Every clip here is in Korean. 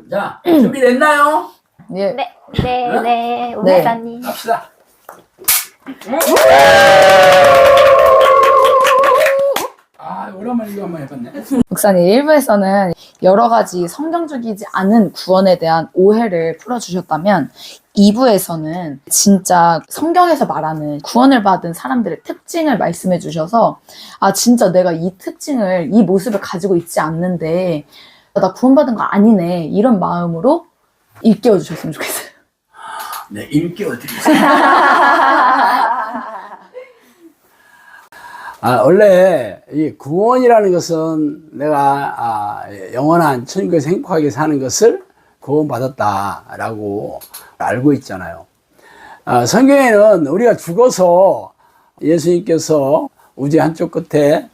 자, 준비됐나요? 예. 네, 네. 목사님. 갑시다. 아, 오랜만에 이거 한번 해봤네. 목사님 1부에서는 여러 가지 성경적이지 않은 구원에 대한 오해를 풀어주셨다면 2부에서는 진짜 성경에서 말하는 구원을 받은 사람들의 특징을 말씀해 주셔서 아 진짜 내가 이 특징을 이 모습을 가지고 있지 않는데 나 구원받은 거 아니네 이런 마음으로 일깨워 주셨으면 좋겠어요. 네, 일깨워드리겠습니다. 원래 이 구원이라는 것은 내가 영원한 천국에서 행복하게 사는 것을 구원받았다라고 알고 있잖아요. 성경에는 우리가 죽어서 예수님께서 우주의 한쪽 끝에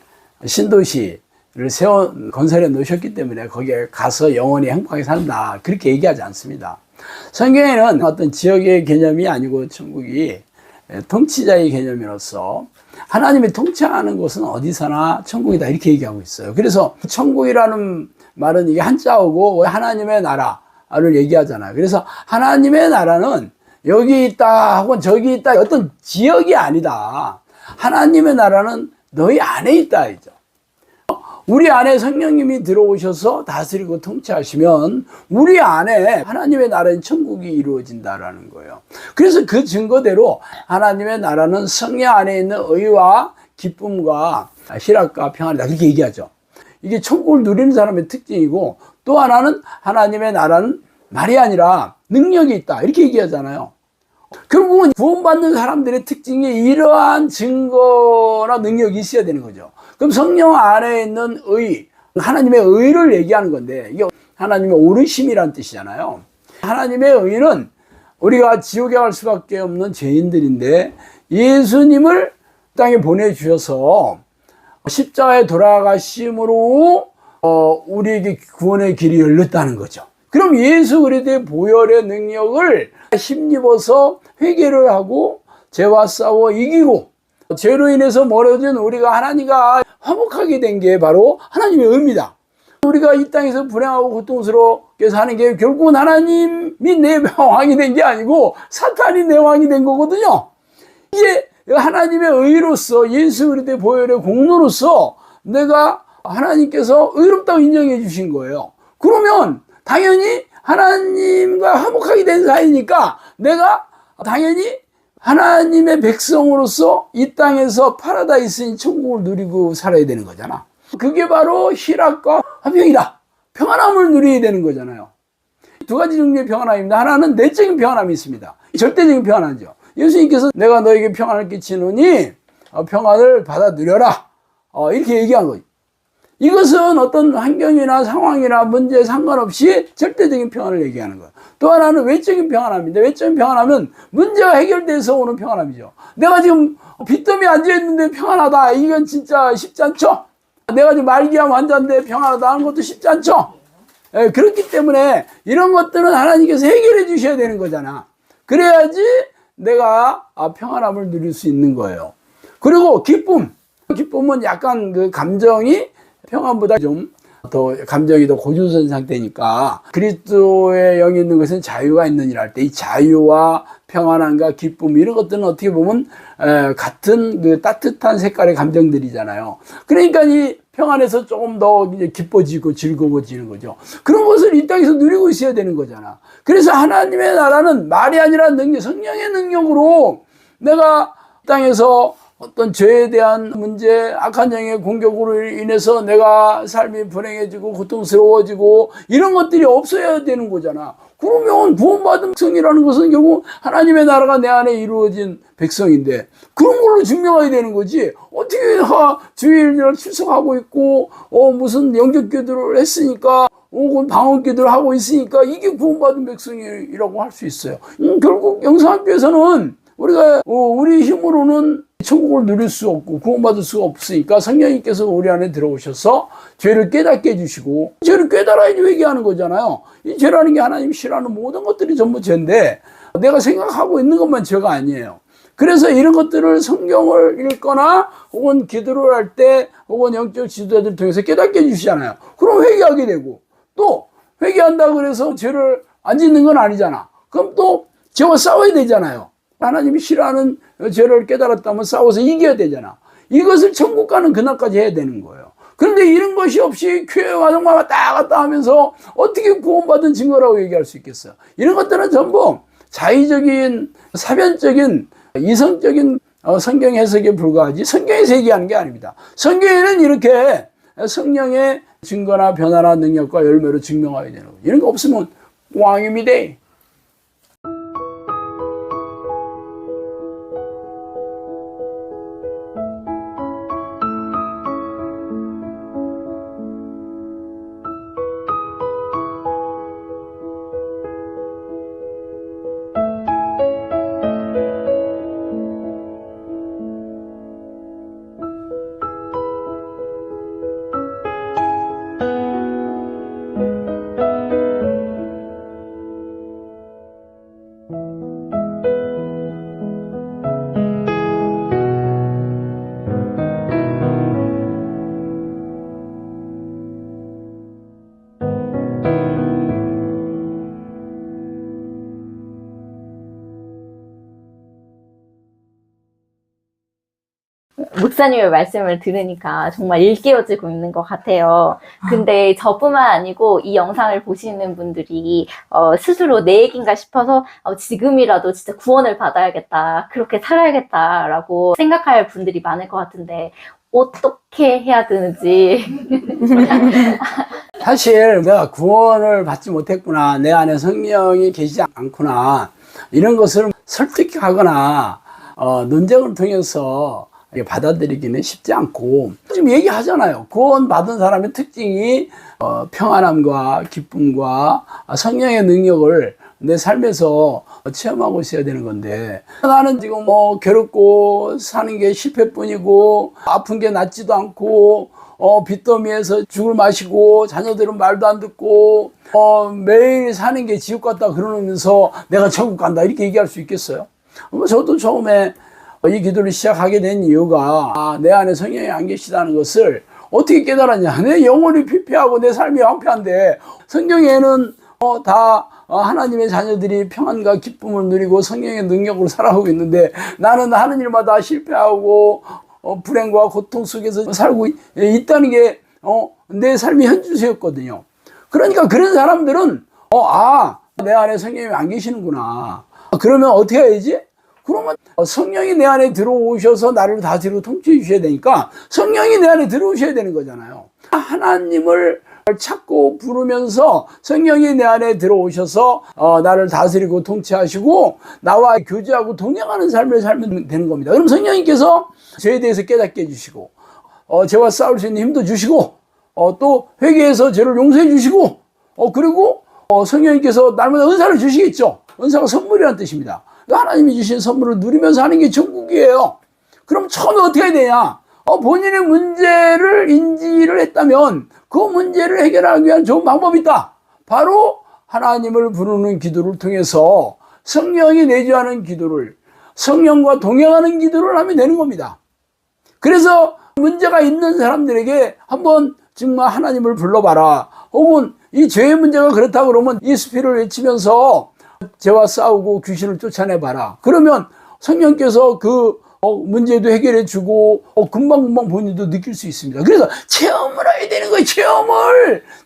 신도시를 건설해 놓으셨기 때문에 거기에 가서 영원히 행복하게 산다 그렇게 얘기하지 않습니다. 성경에는 어떤 지역의 개념이 아니고 천국이 통치자의 개념으로서 하나님이 통치하는 곳은 어디서나 천국이다 이렇게 얘기하고 있어요. 그래서 천국이라는 말은 이게 한자어고 하나님의 나라를 얘기하잖아요. 그래서 하나님의 나라는 여기 있다 하고 저기 있다 어떤 지역이 아니다. 하나님의 나라는 너희 안에 있다 이죠. 우리 안에 성령님이 들어오셔서 다스리고 통치하시면 우리 안에 하나님의 나라인 천국이 이루어진다라는 거예요. 그래서 그 증거대로 하나님의 나라는 성령 안에 있는 의와 기쁨과 희락과 평안이다 그렇게 얘기하죠. 이게 천국을 누리는 사람의 특징이고 또 하나는 하나님의 나라는 말이 아니라 능력이 있다 이렇게 얘기하잖아요. 결국은 구원받는 사람들의 특징이 이러한 증거나 능력이 있어야 되는 거죠. 그럼 성령 안에 있는 의, 하나님의 의를 얘기하는 건데 이게 하나님의 오르심이라는 뜻이잖아요. 하나님의 의는 우리가 지옥에 갈 수밖에 없는 죄인들인데 예수님을 땅에 보내주셔서 십자가에 돌아가심으로 우리에게 구원의 길이 열렸다는 거죠. 그럼 예수 그리스도의 보혈의 능력을 힘입어서 회개를 하고 죄와 싸워 이기고 죄로 인해서 멀어진 우리가 하나님과 화목하게 된 게 바로 하나님의 의입니다. 우리가 이 땅에서 불행하고 고통스럽게 사는 게 결국은 하나님이 내 왕이 된 게 아니고 사탄이 내 왕이 된 거거든요. 이게 하나님의 의로서 예수 그리스도의 보혈의 공로로서 내가 하나님께서 의롭다고 인정해 주신 거예요. 그러면 당연히 하나님과 화목하게 된 사이니까 내가 당연히 하나님의 백성으로서 이 땅에서 파라다이스인 천국을 누리고 살아야 되는 거잖아. 그게 바로 희락과 화평이다. 평안함을 누려야 되는 거잖아요. 두 가지 종류의 평안함입니다. 하나는 내적인 평안함이 있습니다. 절대적인 평안함이죠. 예수님께서 내가 너에게 평안을 끼치노니 평안을 받아 누려라. 이렇게 얘기한 거죠. 이것은 어떤 환경이나 상황이나 문제에 상관없이 절대적인 평안을 얘기하는 거예요. 또 하나는 외적인 평안함인데 외적인 평안함은 문제가 해결돼서 오는 평안함이죠. 내가 지금 빚더미에 앉아있는데 평안하다. 이건 진짜 쉽지 않죠? 내가 지금 말기암 환자인데 평안하다 하는 것도 쉽지 않죠? 그렇기 때문에 이런 것들은 하나님께서 해결해 주셔야 되는 거잖아. 그래야지 내가 평안함을 누릴 수 있는 거예요. 그리고 기쁨은 약간 그 감정이 평안보다 좀 더 감정이 더 고조선 상태니까 그리스도의 영이 있는 것은 자유가 있느니라 할 때 이 자유와 평안함과 기쁨 이런 것들은 어떻게 보면 같은 그 따뜻한 색깔의 감정들이잖아요. 그러니까 이 평안에서 조금 더 이제 기뻐지고 즐거워지는 거죠. 그런 것을 이 땅에서 누리고 있어야 되는 거잖아. 그래서 하나님의 나라는 말이 아니라 능력, 성령의 능력으로 내가 땅에서 어떤 죄에 대한 문제, 악한 영의 공격으로 인해서 내가 삶이 불행해지고 고통스러워지고 이런 것들이 없어야 되는 거잖아. 그러면 구원받은 백성이라는 것은 결국 하나님의 나라가 내 안에 이루어진 백성인데 그런 걸로 증명해야 되는 거지. 어떻게 내가 주일날 출석하고 있고 무슨 영적 기도를 했으니까 혹은 방언 기도를 하고 있으니까 이게 구원받은 백성이라고 할 수 있어요. 결국 영성학교에서는 우리가 우리 힘으로는 천국을 누릴 수 없고 구원받을 수가 없으니까 성령님께서 우리 안에 들어오셔서 죄를 깨닫게 해주시고 죄를 깨달아야지 회개하는 거잖아요. 이 죄라는 게 하나님이 싫어하는 모든 것들이 전부 죄인데 내가 생각하고 있는 것만 죄가 아니에요. 그래서 이런 것들을 성경을 읽거나 혹은 기도를 할 때 혹은 영적 지도자들 통해서 깨닫게 해주시잖아요. 그럼 회개하게 되고 또 회개한다고 그래서 죄를 안 짓는 건 아니잖아. 그럼 또 죄와 싸워야 되잖아요. 하나님이 싫어하는 죄를 깨달았다면 싸워서 이겨야 되잖아. 이것을 천국 가는 그날까지 해야 되는 거예요. 그런데 이런 것이 없이 교회와 정말 왔다 갔다 하면서 어떻게 구원받은 증거라고 얘기할 수 있겠어요? 이런 것들은 전부 자의적인, 사변적인, 이성적인 성경 해석에 불과하지 성경에서 얘기하는 게 아닙니다. 성경에는 이렇게 성령의 증거나 변화나 능력과 열매로 증명하게 되는 거예요. 이런 거 없으면 꽝입니다. 목사님의 말씀을 들으니까 정말 일깨워지고 있는 것 같아요. 근데 저뿐만 아니고 이 영상을 보시는 분들이 스스로 내 얘기인가 싶어서 지금이라도 진짜 구원을 받아야겠다, 그렇게 살아야겠다라고 생각할 분들이 많을 것 같은데 어떻게 해야 되는지. 사실 내가 구원을 받지 못했구나, 내 안에 성령이 계시지 않구나, 이런 것을 설득하거나 논쟁을 통해서 받아들이기는 쉽지 않고, 지금 얘기하잖아요. 구원 받은 사람의 특징이 평안함과 기쁨과 성령의 능력을 내 삶에서 체험하고 있어야 되는 건데, 나는 지금 괴롭고 사는 게 실패뿐이고 아픈 게 낫지도 않고 빚더미에서 죽을 마시고 자녀들은 말도 안 듣고 매일 사는 게 지옥 같다 그러면서 내가 천국 간다 이렇게 얘기할 수 있겠어요? 저도 처음에 이 기도를 시작하게 된 이유가 내 안에 성령이 안 계시다는 것을 어떻게 깨달았냐. 내 영혼이 피폐하고 내 삶이 황폐한데 성경에는 다 하나님의 자녀들이 평안과 기쁨을 누리고 성령의 능력으로 살아가고 있는데 나는 하는 일마다 실패하고 불행과 고통 속에서 살고 있다는 게 내 삶의 현주소였거든요. 그러니까 그런 사람들은 내 안에 성령이 안 계시는구나. 그러면 어떻게 해야지? 그러면 성령이 내 안에 들어오셔서 나를 다스리고 통치해 주셔야 되니까 성령이 내 안에 들어오셔야 되는 거잖아요. 하나님을 찾고 부르면서 성령이 내 안에 들어오셔서 나를 다스리고 통치하시고 나와 교제하고 동행하는 삶을 살면 되는 겁니다. 그럼 성령님께서 죄에 대해서 깨닫게 해주시고 죄와 싸울 수 있는 힘도 주시고 또 회개해서 죄를 용서해 주시고 그리고 성령님께서 날마다 은사를 주시겠죠. 은사가 선물이라는 뜻입니다. 하나님이 주신 선물을 누리면서 하는 게 천국이에요. 그럼 처음에 어떻게 해야 되냐? 본인의 문제를 인지를 했다면 그 문제를 해결하기 위한 좋은 방법이 있다. 바로 하나님을 부르는 기도를 통해서 성령이 내주하는 기도를, 성령과 동행하는 기도를 하면 되는 겁니다. 그래서 문제가 있는 사람들에게 한번 정말 하나님을 불러봐라. 혹은 이 죄의 문제가 그렇다 그러면 이 스피를 외치면서 죄와 싸우고 귀신을 쫓아내봐라. 그러면 성령께서 그 문제도 해결해 주고 금방금방 본인도 느낄 수 있습니다. 그래서 체험을 해야 되는 거예요.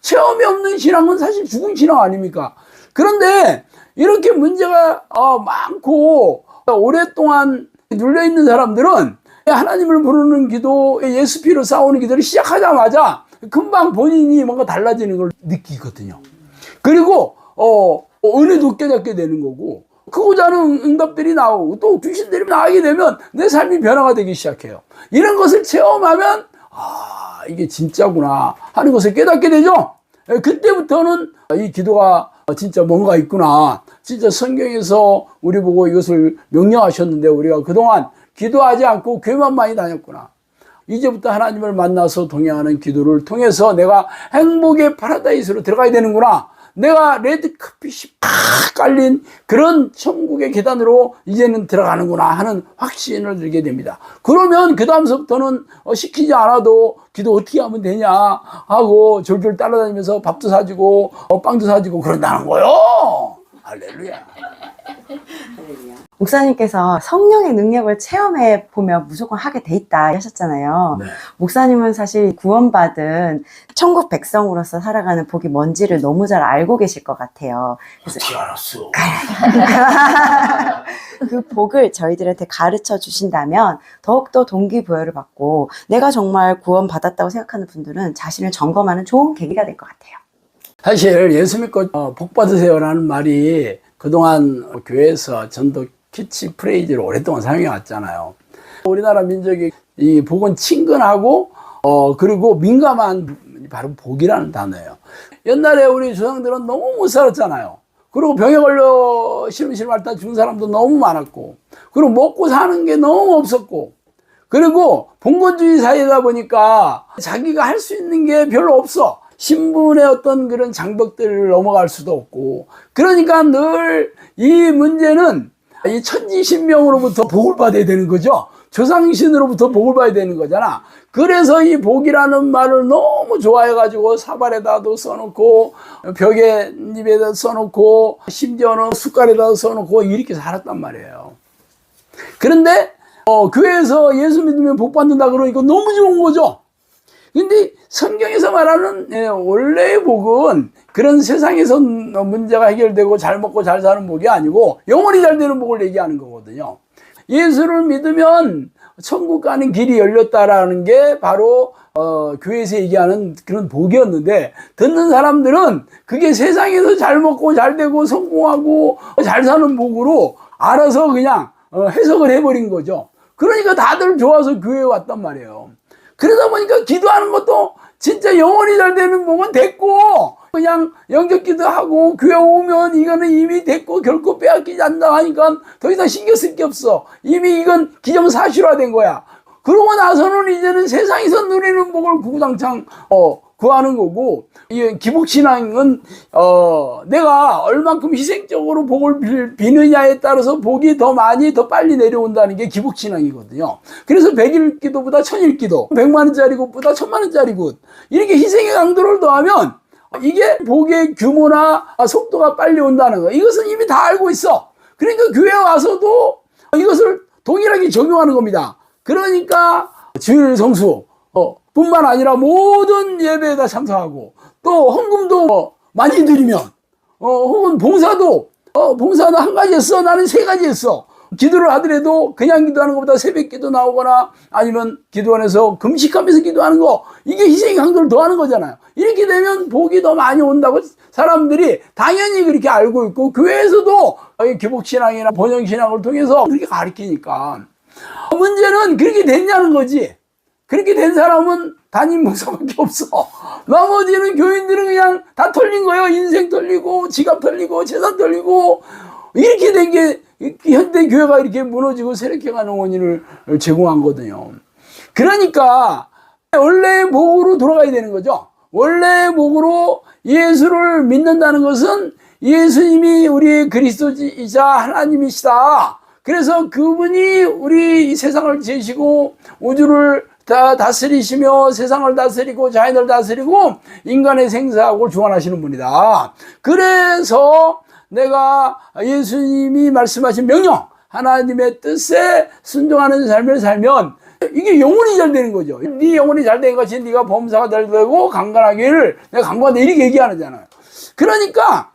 체험이 없는 신앙은 사실 죽은 신앙 아닙니까? 그런데 이렇게 문제가 많고 오랫동안 눌려있는 사람들은 하나님을 부르는 기도, 예수 피로 싸우는 기도를 시작하자마자 금방 본인이 뭔가 달라지는 걸 느끼거든요. 그리고 은혜도 깨닫게 되는 거고, 크고자 하는 응답들이 나오고, 또 귀신들이 나가게 되면 내 삶이 변화가 되기 시작해요. 이런 것을 체험하면, 이게 진짜구나 하는 것을 깨닫게 되죠? 그때부터는 이 기도가 진짜 뭔가 있구나. 진짜 성경에서 우리 보고 이것을 명령하셨는데 우리가 그동안 기도하지 않고 교회만 많이 다녔구나. 이제부터 하나님을 만나서 동행하는 기도를 통해서 내가 행복의 파라다이스로 들어가야 되는구나. 내가 레드카펫이 팍 깔린 그런 천국의 계단으로 이제는 들어가는구나 하는 확신을 들게 됩니다. 그러면 그 다음서부터는 시키지 않아도 기도 어떻게 하면 되냐 하고 졸졸 따라다니면서 밥도 사주고 빵도 사주고 그런다는 거요. 할렐루야. 목사님께서 성령의 능력을 체험해 보면 무조건 하게 돼 있다 하셨잖아요. 네. 목사님은 사실 구원받은 천국 백성으로서 살아가는 복이 뭔지를 너무 잘 알고 계실 것 같아요. 그래서 어떻게 알았어? 그 복을 저희들한테 가르쳐 주신다면 더욱더 동기부여를 받고 내가 정말 구원받았다고 생각하는 분들은 자신을 점검하는 좋은 계기가 될 것 같아요. 사실 예수 믿고 복 받으세요라는 말이 그동안 교회에서 전도 키치프레이즈를 오랫동안 사용해 왔잖아요. 우리나라 민족이 이 복은 친근하고 그리고 민감한 바로 복이라는 단어예요. 옛날에 우리 조상들은 너무 못 살았잖아요. 그리고 병에 걸려 시름시름 앓다 죽은 사람도 너무 많았고, 그리고 먹고 사는 게 너무 없었고, 그리고 봉건주의 사회다 보니까 자기가 할 수 있는 게 별로 없어. 신분의 어떤 그런 장벽들을 넘어갈 수도 없고, 그러니까 늘 이 문제는 이 천지신명으로부터 복을 받아야 되는 거죠. 조상신으로부터 복을 받아야 되는 거잖아. 그래서 이 복이라는 말을 너무 좋아해가지고 사발에다도 써놓고 벽에 입에다 써놓고 심지어는 숟갈에다 써놓고 이렇게 살았단 말이에요. 그런데 교회에서 예수 믿으면 복 받는다 그러니까 너무 좋은 거죠. 근데 성경에서 말하는 원래의 복은 그런 세상에서 문제가 해결되고 잘 먹고 잘 사는 복이 아니고 영원히 잘 되는 복을 얘기하는 거거든요. 예수를 믿으면 천국 가는 길이 열렸다라는 게 바로 교회에서 얘기하는 그런 복이었는데, 듣는 사람들은 그게 세상에서 잘 먹고 잘 되고 성공하고 잘 사는 복으로 알아서 그냥 해석을 해버린 거죠. 그러니까 다들 좋아서 교회에 왔단 말이에요. 그러다 보니까 기도하는 것도 진짜 영원히 잘 되는 복은 됐고, 그냥 영접 기도하고 교회 오면 이거는 이미 됐고 결코 빼앗기지 않는다 하니까 더 이상 신경 쓸 게 없어. 이미 이건 기정사실화된 거야. 그러고 나서는 이제는 세상에서 누리는 복을 구구장창 구하는 거고, 이 기복신앙은 내가 얼만큼 희생적으로 복을 비느냐에 따라서 복이 더 많이 더 빨리 내려온다는 게 기복신앙이거든요. 그래서 100일 기도보다 1000일 기도, 100만 원짜리 굿보다 1000만 원짜리 굿, 이렇게 희생의 강도를 더하면 이게 복의 규모나 속도가 빨리 온다는 거, 이것은 이미 다 알고 있어. 그러니까 교회 와서도 이것을 동일하게 적용하는 겁니다. 그러니까 주일 성수 뿐만 아니라 모든 예배에다 참석하고, 또 헌금도 많이 드리면 혹은 봉사도 한 가지 했어, 나는 3가지 했어. 기도를 하더라도 그냥 기도하는 것보다 새벽 기도 나오거나 아니면 기도원에서 금식하면서 기도하는 거, 이게 희생의 강도를 더하는 거잖아요. 이렇게 되면 복이 더 많이 온다고 사람들이 당연히 그렇게 알고 있고, 교회에서도 기복신앙이나 번영신앙을 통해서 그렇게 가르치니까. 문제는 그렇게 됐냐는 거지. 그렇게 된 사람은 담임 목사밖에 없어. 나머지는 교인들은 그냥 다 털린 거예요. 인생 털리고 지갑 털리고 재산 털리고, 이렇게 된 게 현대 교회가 이렇게 무너지고 쇠락해가는 원인을 제공한 거거든요. 그러니까 원래의 복으로 돌아가야 되는 거죠. 원래의 복으로 예수를 믿는다는 것은 예수님이 우리의 그리스도이자 하나님이시다. 그래서 그분이 우리 이 세상을 지으시고 우주를 다 다스리시며 세상을 다스리고 자연을 다스리고 인간의 생사하고 주관하시는 분이다. 그래서 내가 예수님이 말씀하신 명령, 하나님의 뜻에 순종하는 삶을 살면 이게 영혼이 잘 되는 거죠. 네 영혼이 잘 된 것이 네가 범사가 잘 되고 강건하기를 내가 강건하다, 이렇게 얘기하잖아요. 그러니까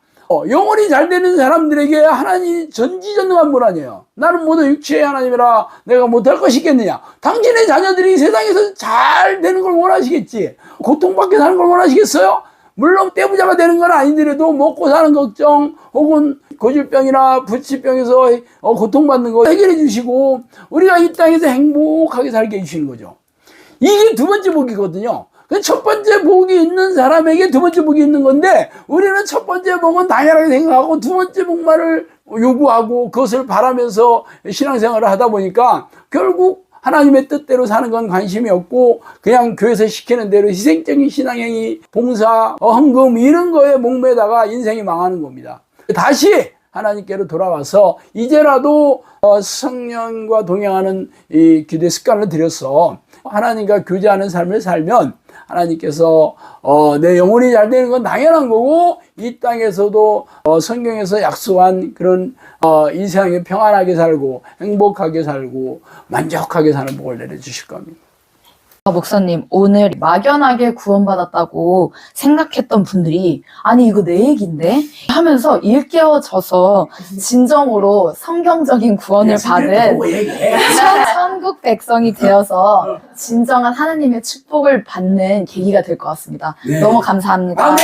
영혼이 잘 되는 사람들에게 하나님 전지전능한 분 아니에요. 나는 모두 육체의 하나님이라 내가 못할 것이 있겠느냐. 당신의 자녀들이 세상에서 잘 되는 걸 원하시겠지. 고통받게 사는 걸 원하시겠어요? 물론 떼부자가 되는 건 아니더라도 먹고 사는 걱정 혹은 고질병이나 부치병에서 고통받는 거 해결해 주시고 우리가 이 땅에서 행복하게 살게 해주시는 거죠. 이게 두 번째 복이거든요. 첫 번째 복이 있는 사람에게 두 번째 복이 있는 건데, 우리는 첫 번째 복은 당연하게 생각하고 두 번째 복만을 요구하고 그것을 바라면서 신앙생활을 하다 보니까 결국 하나님의 뜻대로 사는 건 관심이 없고 그냥 교회에서 시키는 대로 희생적인 신앙행위, 봉사, 헌금 이런 거에 목매다가 인생이 망하는 겁니다. 다시 하나님께로 돌아와서 이제라도 성령과 동행하는 이 기도의 습관을 들여서 하나님과 교제하는 삶을 살면 하나님께서 내 영혼이 잘 되는 건 당연한 거고 이 땅에서도 성경에서 약속한 그런 이 세상에 평안하게 살고 행복하게 살고 만족하게 사는 복을 내려주실 겁니다. 목사님, 오늘 막연하게 구원받았다고 생각했던 분들이 아니 이거 내 얘기인데? 하면서 일깨워져서 진정으로 성경적인 구원을 받은 천국 백성이 되어서 진정한 하나님의 축복을 받는 계기가 될 것 같습니다. 네. 너무 감사합니다. 아멘.